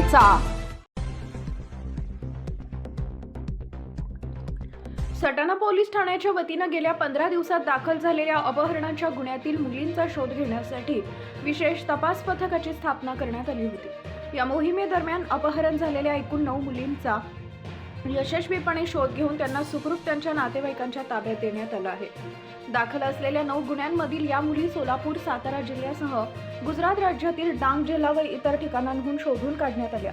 करायचा। सटाणा पोलीस ठाण्याच्या वतीनं गेल्या 15 दिवसात दाखल झालेल्या अपहरणाच्या गुन्ह्यातील मुलींचा शोध घेण्यासाठी विशेष तपास पथकाची स्थापना करण्यात आली होती। या मोहिमेदरम्यान अपहरण झालेल्या एकूण 9 मुलींचा यशस्वीपणे शोध घेऊन त्यांना सुखरूप त्यांच्या नातेवाईकांच्या ताब्यात देण्यात आलं आहे। दाखल असलेल्या 9 गुन्ह्यांमधील या मुली सोलापूर, सातारा जिल्ह्यासह गुजरात राज्यातील डांग जिल्हा व इतर ठिकाणांहून शोधून काढण्यात आल्या।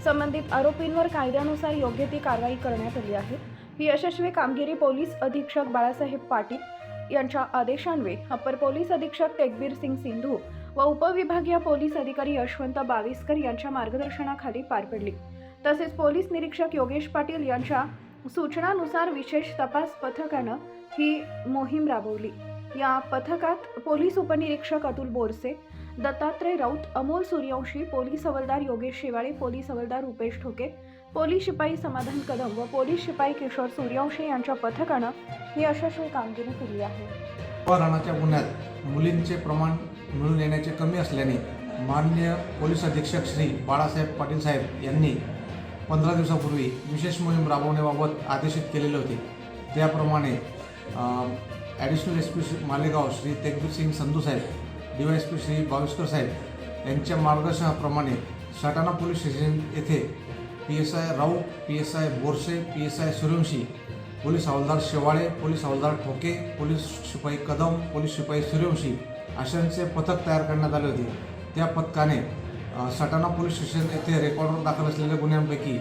संबंधित आरोपींवर कायद्यानुसार योग्य ती कारवाई करण्यात आली आहे। ही यशस्वी कामगिरी पोलीस अधीक्षक बाळासाहेब पाटील यांच्या आदेशान्वये अपर पोलीस अधीक्षक तेगबीर सिंग सिंधू व उपविभागीय पोलीस अधिकारी यशवंत बाविस्कर यांच्या मार्गदर्शनाखाली पार पडली। तसेच पोलीस निरीक्षक योगेश पाटील यांच्या सूचनानुसार विशेष तपास पथकानं ही मोहीम राबवली। या पथकात पोलीस उपनिरीक्षक अतुल बोरसे, दत्तात्रय राऊत, अमोल सूर्यवंशी, पोलीस हवालदार योगेश शेवाळे, पोलीस हवालदार रुपेश ठोके, पोलीस शिपाई समाधान कदम व पोलीस शिपाई किशोर सूर्यवंशी यांच्या पथकानं ही यशस्वी कामगिरी केली आहे। अपहरणाच्या गुन्ह्यात मुलींचे प्रमाण मिळून येण्याचे कमी असल्याने माननीय पोलीस अधीक्षक श्री बाळासाहेब पाटील साहेब यांनी 15 दिवसापूर्वी विशेष मोहीम राबवण्याबाबत आदेशित केलेले होते। त्याप्रमाणे ॲडिशनल SP मालेगाव श्री तेगबीर सिंग संधू साहेब, DYSP श्री बाविस्कर साहेब यांच्या मार्गदर्शनाप्रमाणे सटाणा पोलीस स्टेशन येथे PSI Raut, PSI Borse, PSI Suryavanshi, police हवालदार शेवाळे, पोलीस हवालदार ठोके, पोलीस शिपाई कदम, पोलीस शिपाई सूर्यवंशी अशांचे पथक तयार करण्यात आले होते। त्या पथकाने सटाणा पोलीस स्टेशन येथे रेकॉर्डवर दाखल असलेल्या गुन्ह्यांपैकी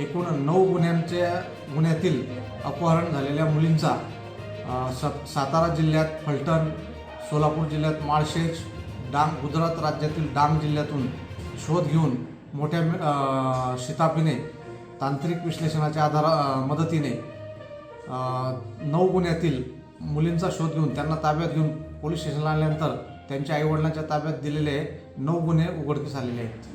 एकूण 9 गुन्ह्यातील अपहरण झालेल्या मुलींचा सातारा जिल्ह्यात फलटण, सोलापूर जिल्ह्यात माळशेज, गुजरात राज्यातील डांग जिल्ह्यातून शोध घेऊन मोठ्या शिताफीने तांत्रिक विश्लेषणाच्या मदतीने 9 गुन्ह्यातील मुलींचा शोध घेऊन त्यांना ताब्यात घेऊन पोलीस स्टेशनला आल्यानंतर त्यांच्या आईवडिलांच्या ताब्यात दिलेले 9 गुन्हे उघडकीस आलेले आहेत।